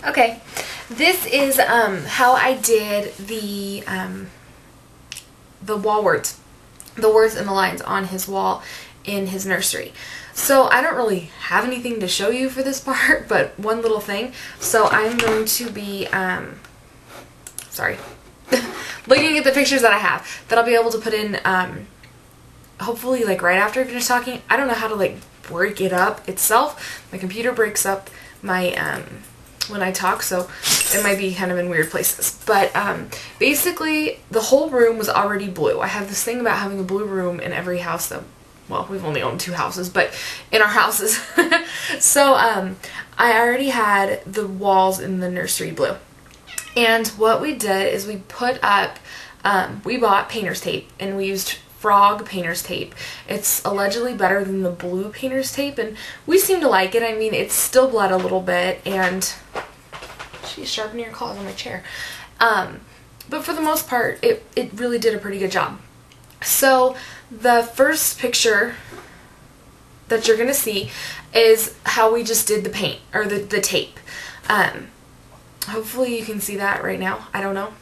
Okay, this is how I did the wall words, the words and the lines on his wall in his nursery. So I don't really have anything to show you for this part, but one little thing. So I'm going to be, sorry, looking at the pictures that I have that I'll be able to put in, hopefully like right after I finish talking. I don't know how to like break it up itself. My computer breaks up my, when I talk, so it might be kind of in weird places. But basically the whole room was already blue. I have this thing about having a blue room in every house that, well, we've only owned 2 houses, but in our houses. So I already had the walls in the nursery blue. And what we did is we put up, we bought painter's tape, and we used frog painter's tape. It's allegedly better than the blue painter's tape, and we seem to like it. I mean, it's still bled a little bit, and she's sharpening her claws on my chair. But for the most part, it really did a pretty good job. So the first picture that you're gonna see is how we just did the paint, or the tape. Hopefully you can see that right now. I don't know.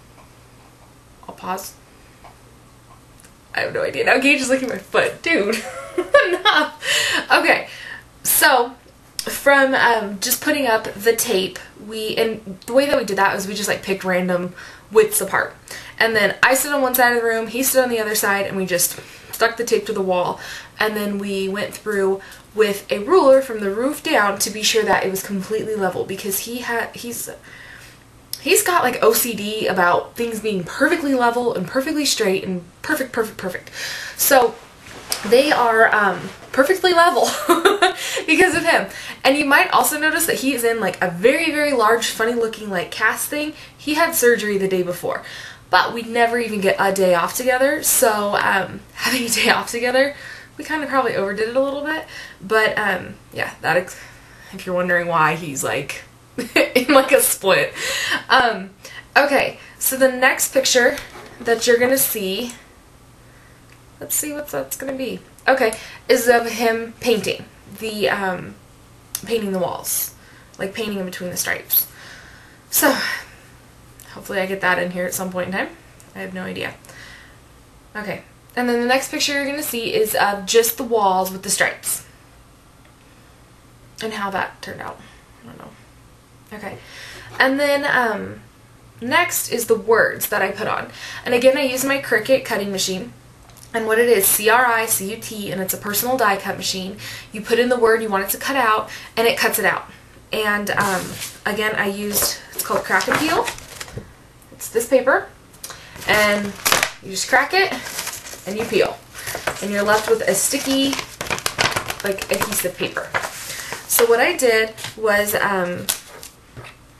I'll pause. I have no idea. Now Gage is looking at my foot. Dude, enough. Okay, so from just putting up the tape, and the way that we did that was we just like picked random widths apart. And then I stood on one side of the room, he stood on the other side, and we just stuck the tape to the wall. And then we went through with a ruler from the roof down to be sure that it was completely level, because he's got like OCD about things being perfectly level and perfectly straight and perfect. So they are perfectly level because of him. And you might also notice that he is in like a very large funny looking like cast thing. He had surgery the day before, but we'd never even get a day off together. So having a day off together, we kind of probably overdid it a little bit. But yeah, if you're wondering why he's like in like a split. Okay, so the next picture that you're gonna see, let's see what that's gonna be. Okay, is of him painting painting the walls, like painting in between the stripes. So hopefully I get that in here at some point in time. I have no idea. Okay, and then the next picture you're gonna see is of just the walls with the stripes and how that turned out. I don't know. Okay, and then next is the words that I put on. And again, I use my Cricut cutting machine. And what it is, C-R-I-C-U-T, and it's a personal die cut machine. You put in the word you want it to cut out, and it cuts it out. And again, I used, it's called Crack and Peel. It's this paper, and you just crack it, and you peel. And you're left with a sticky, like, adhesive paper. So what I did was,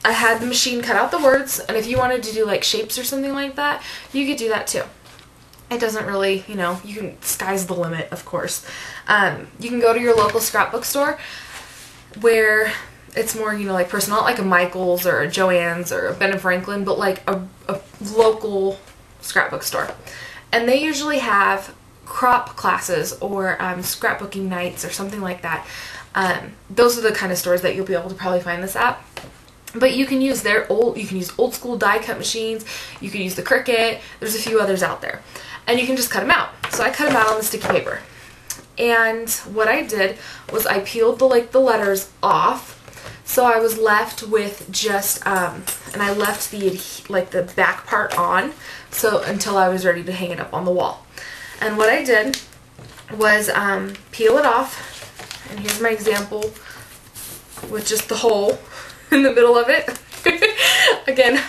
I had the machine cut out the words, and if you wanted to do like shapes or something like that, you could do that too. It doesn't really, you know, sky's the limit, of course. You can go to your local scrapbook store where it's more, you know, like personal, like a Michael's or a Joann's or a Ben & Franklin, but like a local scrapbook store. And they usually have crop classes or scrapbooking nights or something like that. Those are the kind of stores that you'll be able to probably find this at. But you can use old school die cut machines. You can use the Cricut. There's a few others out there. And you can just cut them out. So I cut them out on the sticky paper. And what I did was I peeled the letters off. So I was left with just, and I left the back part on, so until I was ready to hang it up on the wall. And what I did was peel it off. And here's my example with just the hole in the middle of it. Again,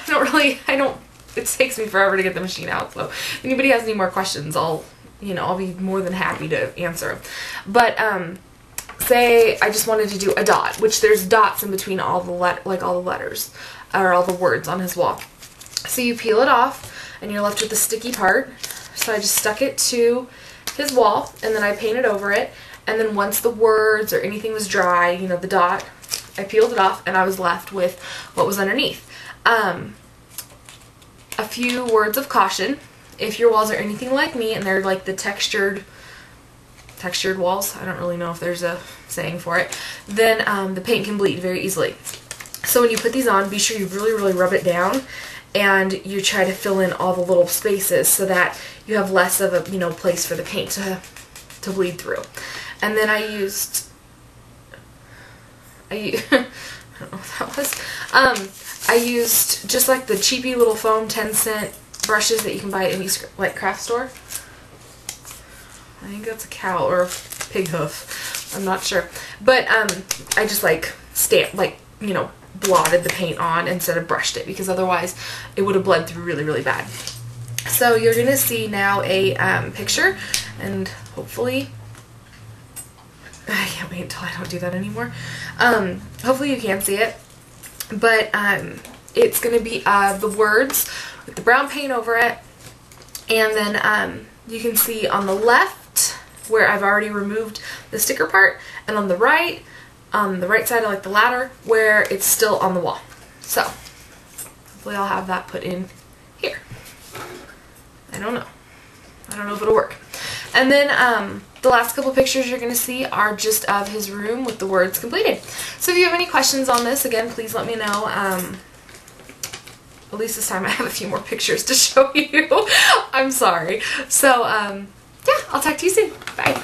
it takes me forever to get the machine out, so if anybody has any more questions, I'll be more than happy to answer them. But say I just wanted to do a dot, which there's dots in between all the letters or all the words on his wall. So you peel it off and you're left with the sticky part. So I just stuck it to his wall and then I painted over it, and then once the words or anything was dry, you know, the dot, I peeled it off and I was left with what was underneath. A few words of caution. If your walls are anything like me and they're like the textured walls, I don't really know if there's a saying for it, then the paint can bleed very easily. So when you put these on, be sure you really rub it down, and you try to fill in all the little spaces so that you have less of a, you know, place for the paint to bleed through. And then I used, I don't know what that was. I used just like the cheapy little foam 10-cent brushes that you can buy at any like craft store. I think that's a cow or a pig hoof. I'm not sure. But I just like you know, blotted the paint on instead of brushed it, because otherwise it would have bled through really bad. So you're going to see now a picture, and hopefully, I can't wait until I don't do that anymore. Hopefully you can see it, but it's going to be the words with the brown paint over it, and then you can see on the left where I've already removed the sticker part, and on the right side of like the ladder where it's still on the wall. So hopefully I'll have that put in here. I don't know if it'll work. And then the last couple pictures you're going to see are just of his room with the words completed. So if you have any questions on this, again, please let me know. At least this time I have a few more pictures to show you. I'm sorry. So yeah, I'll talk to you soon. Bye.